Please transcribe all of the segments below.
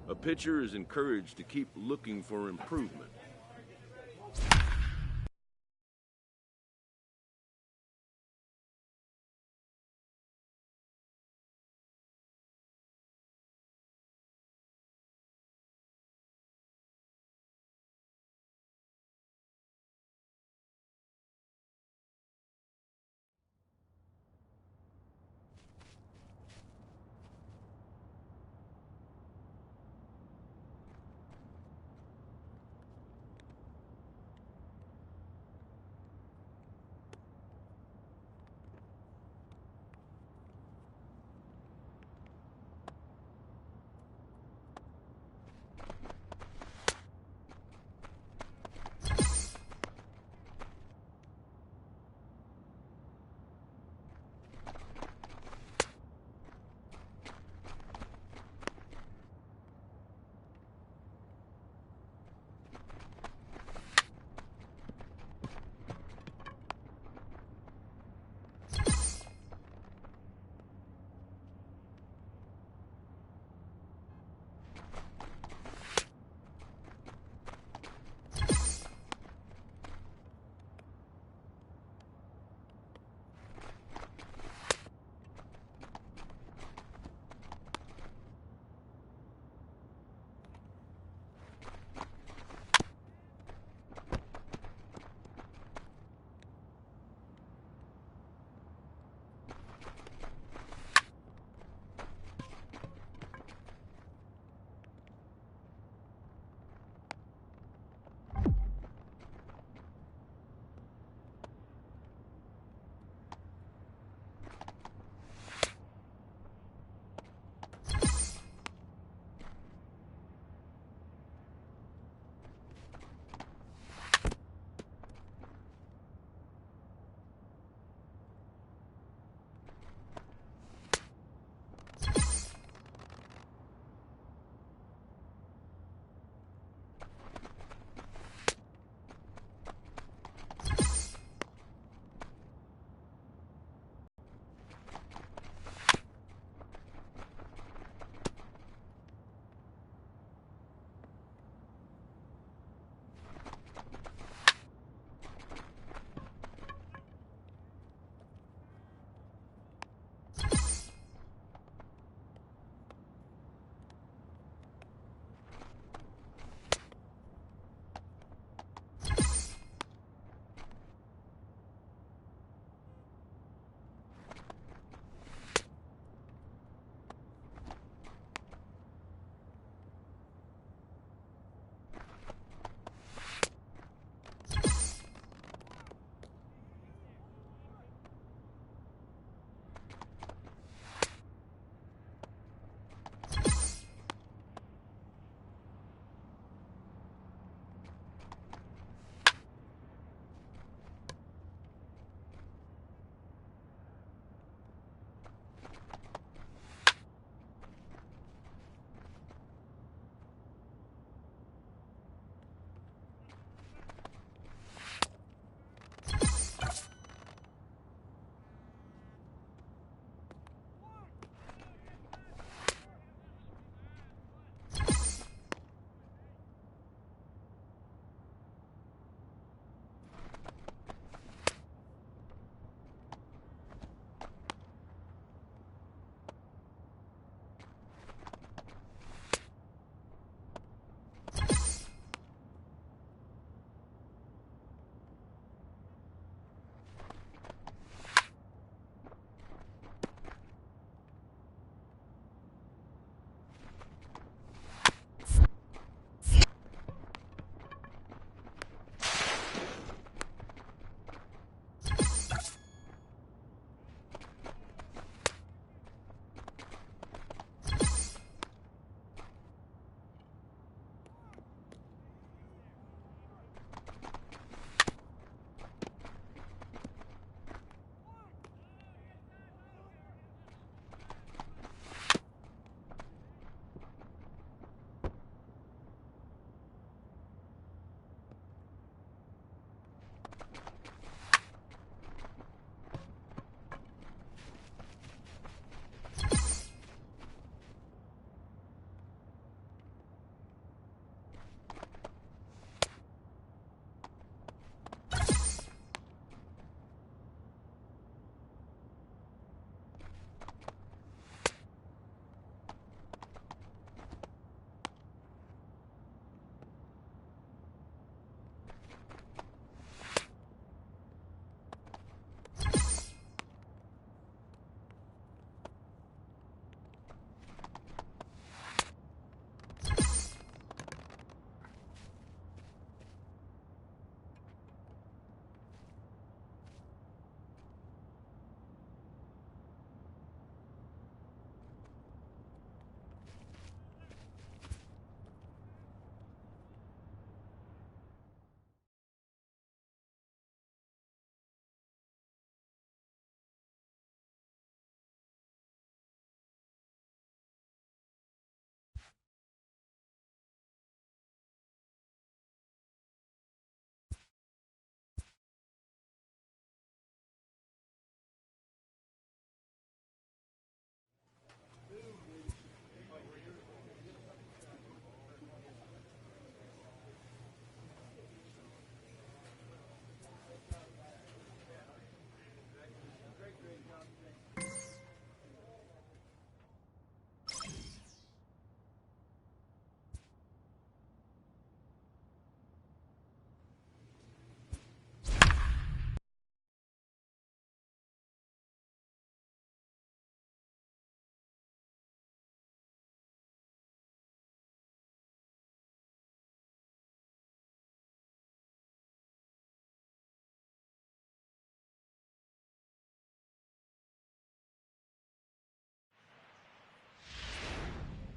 A pitcher is encouraged to keep looking for improvement.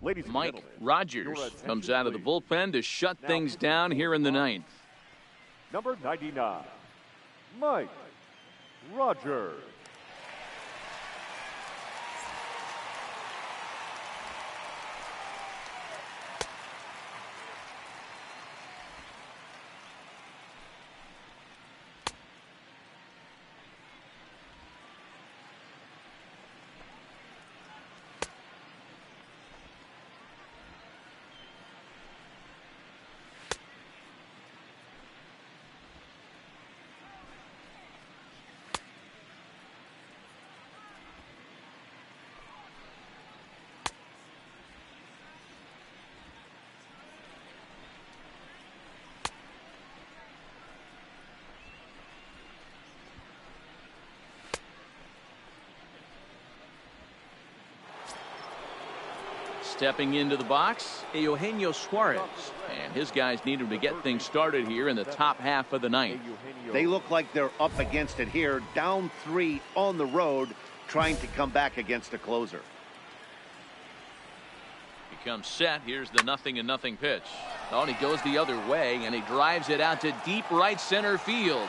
Ladies and Mike gentlemen, Rogers comes out of the bullpen to shut things down here in the ninth. number 99, Mike Rogers. Stepping into the box, Eugenio Suarez. And his guys need him to get things started here in the top half of the ninth. They look like they're up against it here, down 3 on the road, trying to come back against a closer. He comes set. Here's the 0-0 pitch. Oh, and he goes the other way, and he drives it out to deep right center field.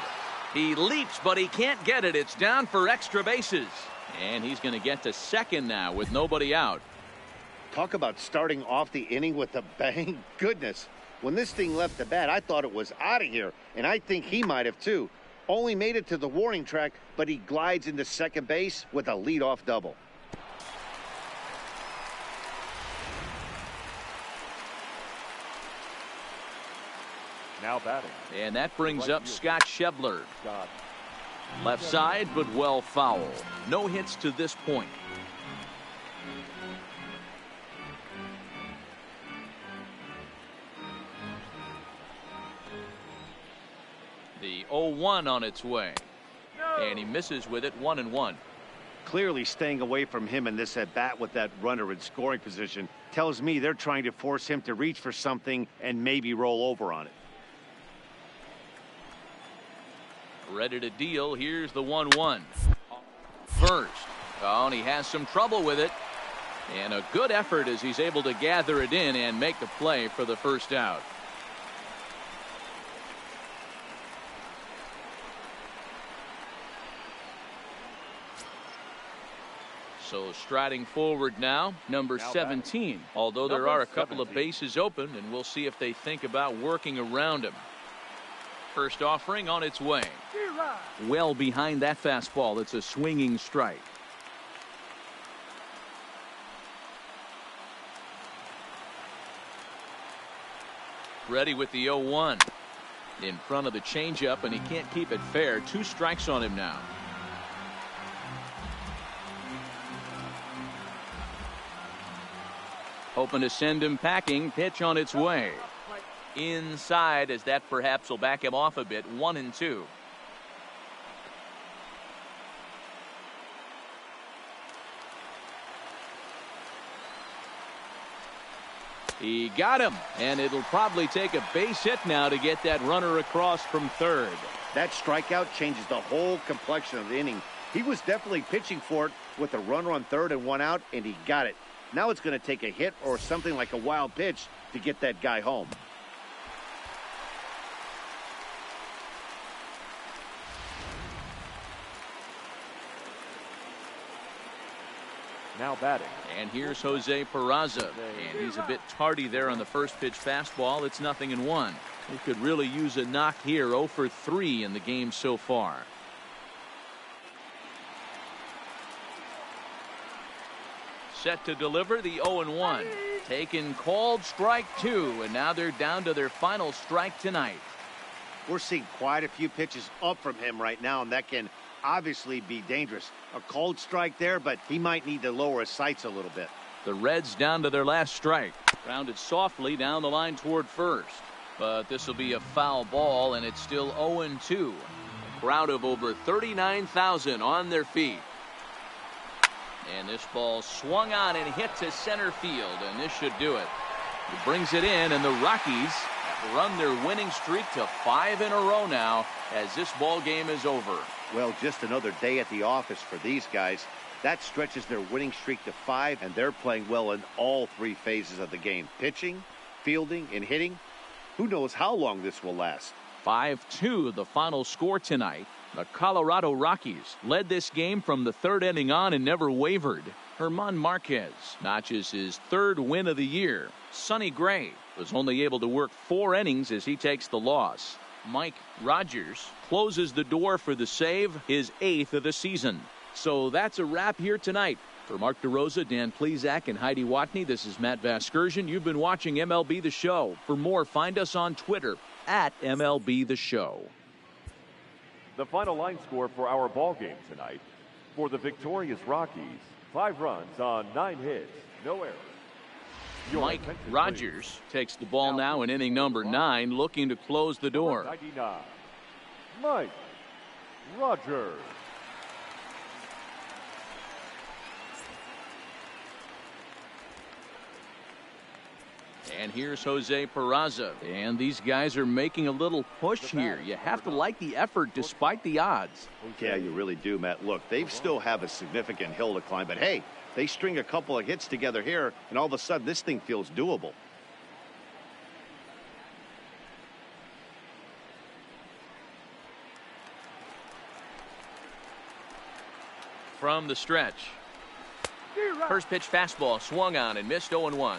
He leaps, but he can't get it. It's down for extra bases. And he's going to get to second now with nobody out. Talk about starting off the inning with a bang. Goodness, when this thing left the bat, I thought it was out of here, and I think he might have too. Only made it to the warning track, but he glides into second base with a leadoff double. Now batting. And that brings up Scott Schebler. Left side, but well foul. No hits to this point. The 0-1 on its way. And he misses with it, 1-1. Clearly staying away from him in this at-bat with that runner in scoring position tells me they're trying to force him to reach for something and maybe roll over on it. Ready to deal. Here's the 1-1. First. Oh, and he has some trouble with it. And a good effort as he's able to gather it in and make the play for the first out. So striding forward now, number 17. Although there are a couple of bases open, and we'll see if they think about working around him. First offering on its way. Well behind that fastball. It's a swinging strike. Ready with the 0-1. In front of the changeup, and he can't keep it fair. 2 strikes on him now. Hoping to send him packing. Pitch on its way. Inside, as that perhaps will back him off a bit. 1-2. He got him, and it'll probably take a base hit now to get that runner across from third. That strikeout changes the whole complexion of the inning. He was definitely pitching for it with a runner on third and 1 out, and he got it. Now it's going to take a hit or something like a wild pitch to get that guy home. Now batting. And here's Jose Peraza. And he's a bit tardy there on the first pitch fastball. It's 0-1. He could really use a knock here. 0 for 3 in the game so far. Set to deliver the 0-1. Taken called strike 2. And now they're down to their final strike tonight. We're seeing quite a few pitches up from him right now, and that can obviously be dangerous. A cold strike there, but he might need to lower his sights a little bit. The Reds down to their last strike. Grounded softly down the line toward first. But this will be a foul ball, and it's still 0-2. A crowd of over 39,000 on their feet. And this ball swung on and hit to center field, and this should do it. He brings it in, and the Rockies have run their winning streak to 5 in a row now as this ball game is over. Well, just another day at the office for these guys. That stretches their winning streak to 5, and they're playing well in all 3 phases of the game. Pitching, fielding, and hitting. Who knows how long this will last? 5-2 the final score tonight. The Colorado Rockies led this game from the 3rd inning on and never wavered. German Marquez notches his 3rd win of the year. Sonny Gray was only able to work 4 innings as he takes the loss. Mike Rogers closes the door for the save, his 8th of the season. So that's a wrap here tonight. For Mark DeRosa, Dan Plesac, and Heidi Watney, this is Matt Vasgersian. You've been watching MLB The Show. For more, find us on Twitter at MLB The Show. The final line score for our ball game tonight. For the victorious Rockies, 5 runs on 9 hits, no errors. Mike Rogers takes the ball now in inning number 9, looking to close the door. 99, Mike Rogers. And here's Jose Peraza. And these guys are making a little push here. You have to like the effort despite the odds. Yeah, you really do, Matt. Look, they still have a significant hill to climb, but hey, they string a couple of hits together here, and all of a sudden this thing feels doable. From the stretch. First pitch fastball swung on and missed 0-1.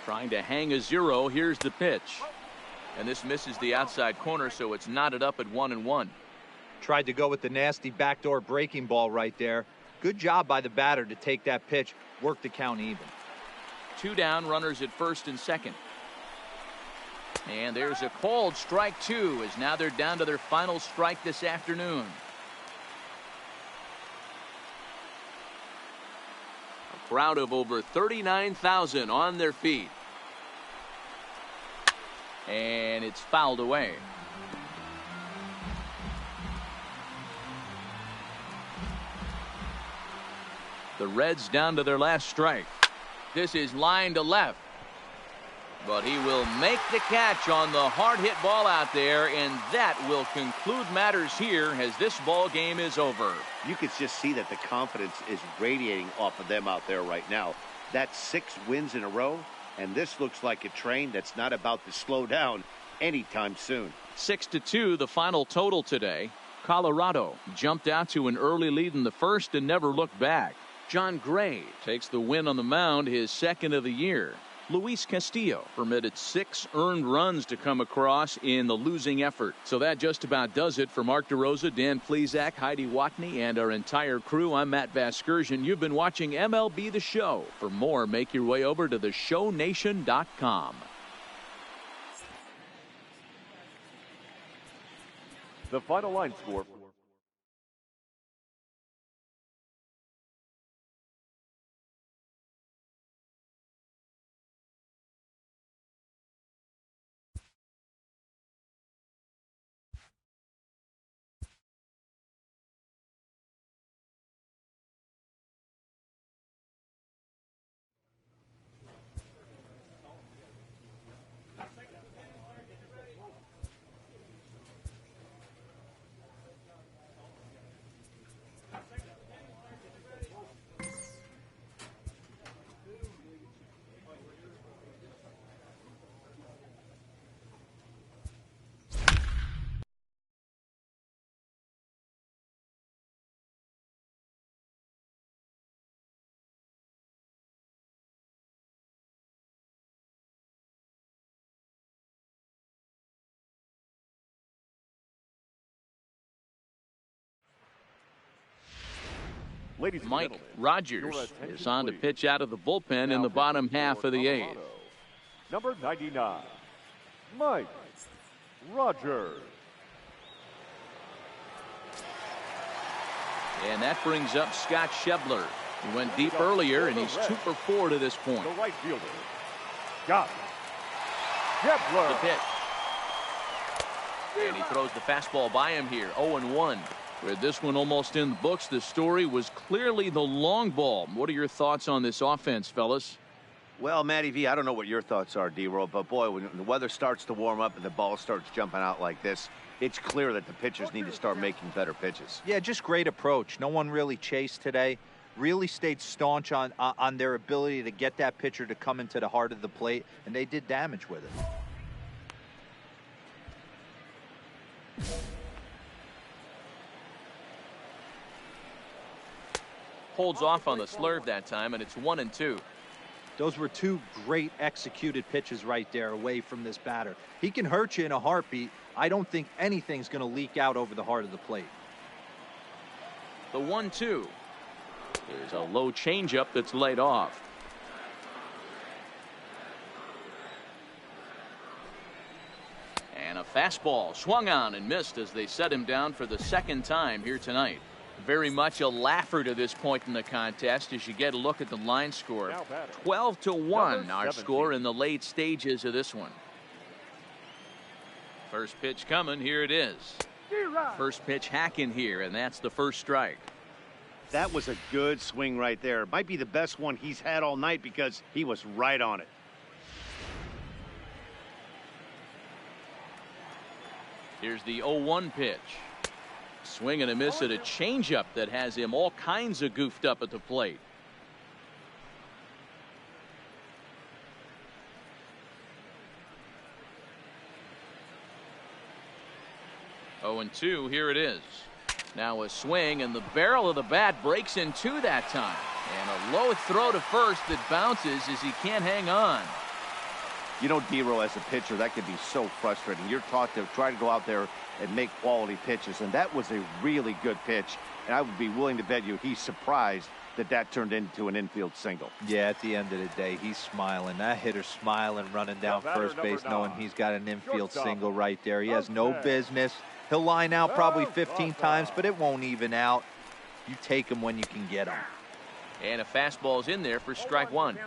Trying to hang a 0. Here's the pitch. And this misses the outside corner, so it's knotted up at 1-1. Tried to go with the nasty backdoor breaking ball right there. Good job by the batter to take that pitch, work the count even. 2 down, runners at first and second. And there's a called strike 2, as now they're down to their final strike this afternoon. A crowd of over 39,000 on their feet. And it's fouled away. The Reds down to their last strike. This is line to left. But he will make the catch on the hard hit ball out there, and that will conclude matters here as this ball game is over. You could just see that the confidence is radiating off of them out there right now. That's 6 wins in a row, and this looks like a train that's not about to slow down anytime soon. 6-2 the final total today. Colorado jumped out to an early lead in the first and never looked back. John Gray takes the win on the mound, his 2nd of the year. Luis Castillo permitted 6 earned runs to come across in the losing effort. So that just about does it for Mark DeRosa, Dan Plesac, Heidi Watney, and our entire crew. I'm Matt Vasgersian. You've been watching MLB The Show. For more, make your way over to theshownation.com. The final line score. Mike Rogers is on to pitch out of the bullpen in the bottom half of the 8th. Number 99, Mike Rogers. And that brings up Scott Schebler. He went deep earlier, and he's 2 for 4 to this point. The right fielder, Scott Schebler. The pitch. And he throws the fastball by him here, 0-1. With this one almost in the books, the story was clearly the long ball. What are your thoughts on this offense, fellas? Well, Matty V, I don't know what your thoughts are, D-Roll, but boy, when the weather starts to warm up and the ball starts jumping out like this, it's clear that the pitchers need to start making better pitches. Yeah, just great approach. No one really chased today. Really stayed staunch on their ability to get that pitcher to come into the heart of the plate, and they did damage with it. Holds off on the slurve that time, and it's 1-2. Those were two great executed pitches right there away from this batter. He can hurt you in a heartbeat. I don't think anything's going to leak out over the heart of the plate. The 1-2. There's a low changeup that's laid off. And a fastball swung on and missed as they set him down for the second time here tonight. Very much a laugher to this point in the contest as you get a look at the line score. 12-1 our score in the late stages of this one. First pitch coming. Here it is. First pitch hacking here, and that's the first strike. That was a good swing right there. Might be the best one he's had all night because he was right on it. Here's the 0-1 pitch. Swing and a miss at a changeup that has him all kinds of goofed up at the plate. Oh, 0-2, here it is. Now a swing, and the barrel of the bat breaks in two that time. And a low throw to first that bounces as he can't hang on. You know, D-Roll, as a pitcher, that can be so frustrating. You're taught to try to go out there and make quality pitches, and that was a really good pitch. And I would be willing to bet you he's surprised that that turned into an infield single. Yeah, at the end of the day, he's smiling. That hitter's smiling, running down first base, knowing he's got an infield single right there. He has no business. He'll line out probably 15 times, but it won't even out. You take him when you can get him. And a fastball's in there for strike one.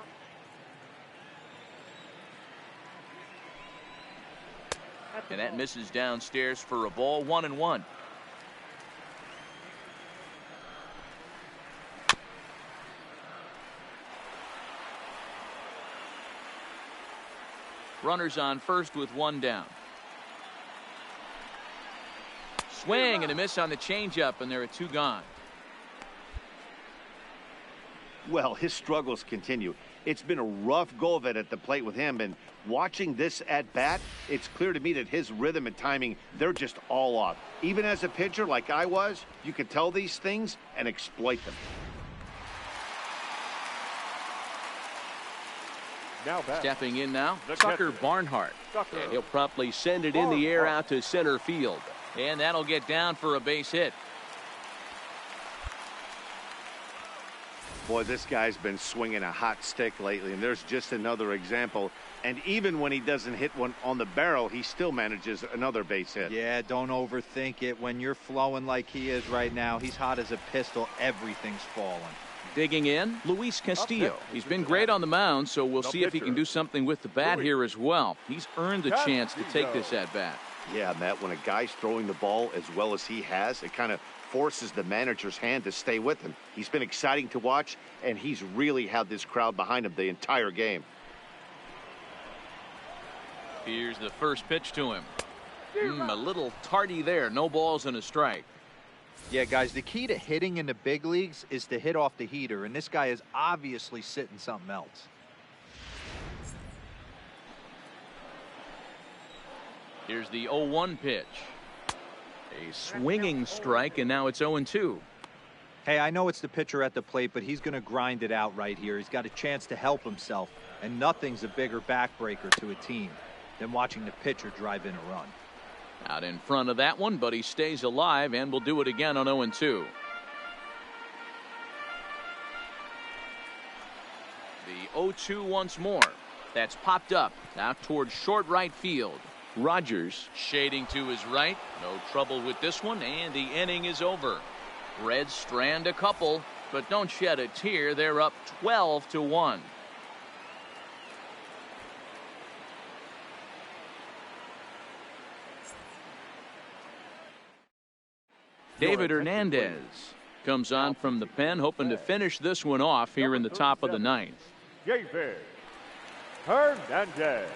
And that misses downstairs for a ball. 1-1. Runners on first with one down. Swing and a miss on the changeup, and there are two gone. Well, his struggles continue. It's been a rough go of it at the plate with him, and watching this at bat, it's clear to me that his rhythm and timing, they're just all off. Even as a pitcher like I was, you could tell these things and exploit them. Stepping in now, Tucker Barnhart. And he'll promptly send it in the air out to center field. And that'll get down for a base hit. Boy, this guy's been swinging a hot stick lately, and there's just another example. And even when he doesn't hit one on the barrel, he still manages another base hit. Yeah, don't overthink it. When you're flowing like he is right now, he's hot as a pistol. Everything's falling. Digging in, Luis Castillo. He's been great on the mound, so we'll see if he can do something with the bat here as well. He's earned the chance to take this at bat. Yeah, Matt, when a guy's throwing the ball as well as he has, it kind of forces the manager's hand to stay with him. He's been exciting to watch, and he's really had this crowd behind him the entire game. Here's the first pitch to him. A little tardy there. No balls and a strike. Yeah, guys, the key to hitting in the big leagues is to hit off the heater, and this guy is obviously sitting something else. Here's the 0-1 pitch. A swinging strike, and now it's 0-2. Hey, I know it's the pitcher at the plate, but he's going to grind it out right here. He's got a chance to help himself, and nothing's a bigger backbreaker to a team than watching the pitcher drive in a run. Out in front of that one, but he stays alive and will do it again on 0-2. The 0-2 once more. That's popped up out towards short right field. Rogers shading to his right. No trouble with this one, and the inning is over. Reds strand a couple, but don't shed a tear. They're up 12-1. David Hernandez comes on from the pen, hoping to finish this one off here in the top of the ninth. David Hernandez.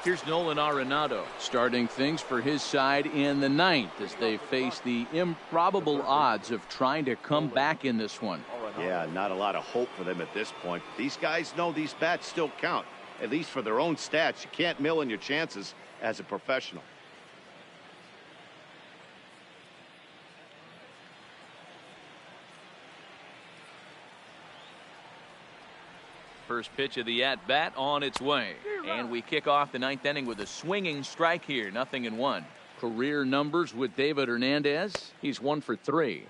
Here's Nolan Arenado starting things for his side in the ninth as they face the improbable odds of trying to come back in this one. Yeah, not a lot of hope for them at this point. These guys know these bats still count, at least for their own stats. You can't mill in your chances as a professional. First pitch of the at-bat on its way. And we kick off the ninth inning with a swinging strike here. 0-1. Career numbers with David Hernandez. He's 1 for 3.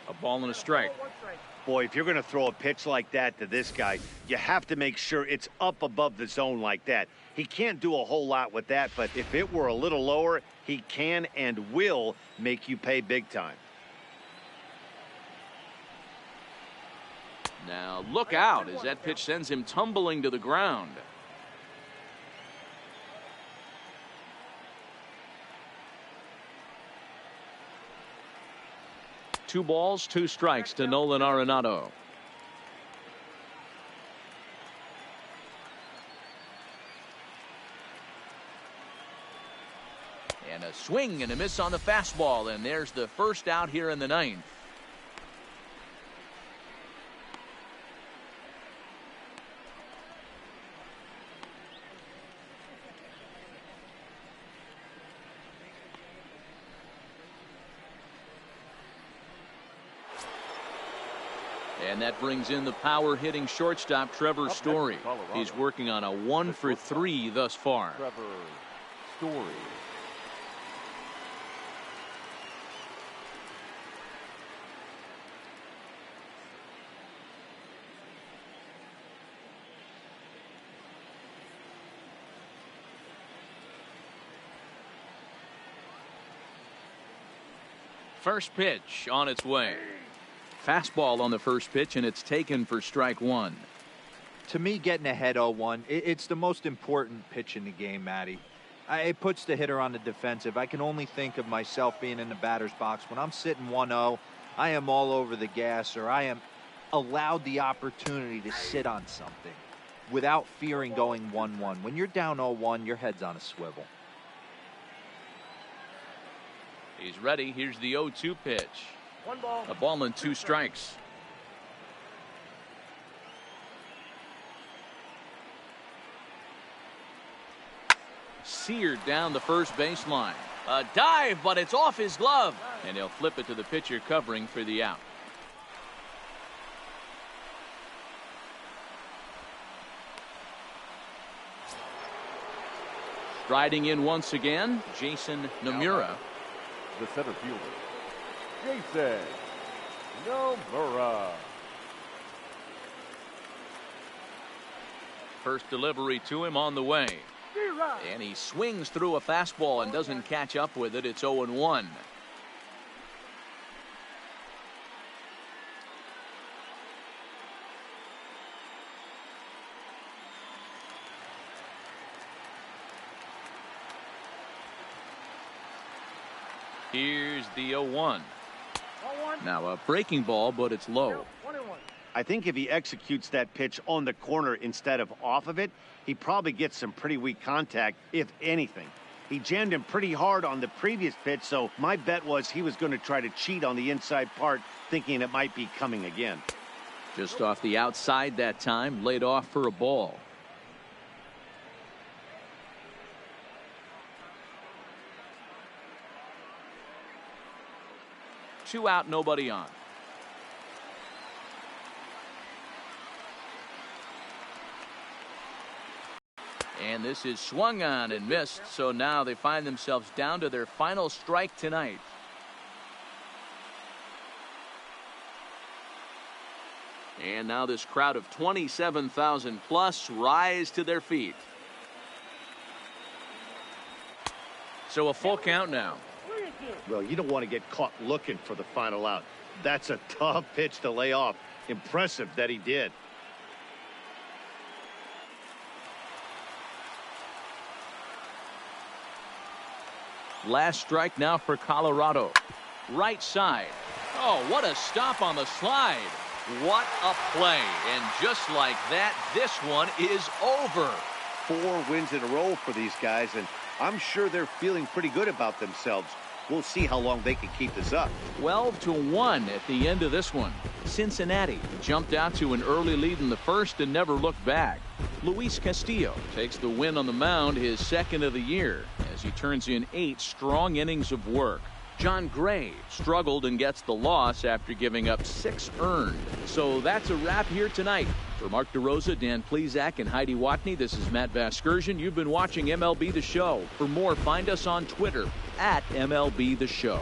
A ball and a strike. Boy, if you're going to throw a pitch like that to this guy, you have to make sure it's up above the zone like that. He can't do a whole lot with that, but if it were a little lower, he can and will make you pay big time. Now look out as that pitch sends him tumbling to the ground. Two balls, 2 strikes to Nolan Arenado. And a swing and a miss on the fastball, and there's the first out here in the ninth. And that brings in the power hitting shortstop Trevor Story. He's working on a 1 for 3 thus far. Trevor Story. First pitch on its way. Fastball on the first pitch, and it's taken for strike 1. To me, getting ahead 0-1, it's the most important pitch in the game, Matty. It puts the hitter on the defensive. I can only think of myself being in the batter's box. When I'm sitting 1-0, I am all over the gas, or I am allowed the opportunity to sit on something without fearing going 1-1. When you're down 0-1, your head's on a swivel. He's ready. Here's the 0-2 pitch. 1 ball. A ball and 2 strikes. Seared down the first baseline. A dive, but it's off his glove. And he'll flip it to the pitcher covering for the out. Striding in once again, Jason Nomura. The center fielder, Jason Nomura. First delivery to him on the way. And he swings through a fastball and doesn't catch up with it. It's 0-1. Here's the 0-1. Now a breaking ball, but it's low. I think if he executes that pitch on the corner instead of off of it, he probably gets some pretty weak contact, if anything. He jammed him pretty hard on the previous pitch, so my bet was he was going to try to cheat on the inside part, thinking it might be coming again. Just off the outside that time, laid off for a ball. Two out, nobody on. And this is swung on and missed, so now they find themselves down to their final strike tonight. And now this crowd of 27,000 plus rise to their feet. So a full count now. Well, you don't want to get caught looking for the final out. That's a tough pitch to lay off. Impressive that he did. Last strike now for Colorado. Right side. Oh, what a stop on the slide. What a play. And just like that, this one is over. 4 wins in a row for these guys, and I'm sure they're feeling pretty good about themselves. We'll see how long they can keep this up. 12-1 at the end of this one. Cincinnati jumped out to an early lead in the first and never looked back. Luis Castillo takes the win on the mound, his second of the year, as he turns in 8 strong innings of work. John Gray struggled and gets the loss after giving up 6 earned. So that's a wrap here tonight. For Mark DeRosa, Dan Plesac, and Heidi Watney, this is Matt Vasgersian. You've been watching MLB The Show. For more, find us on Twitter at MLB The Show.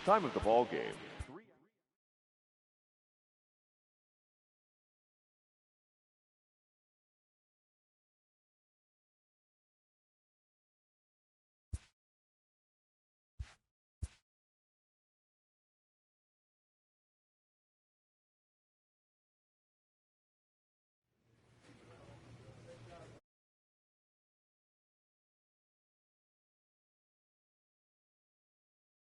Time of the ball game,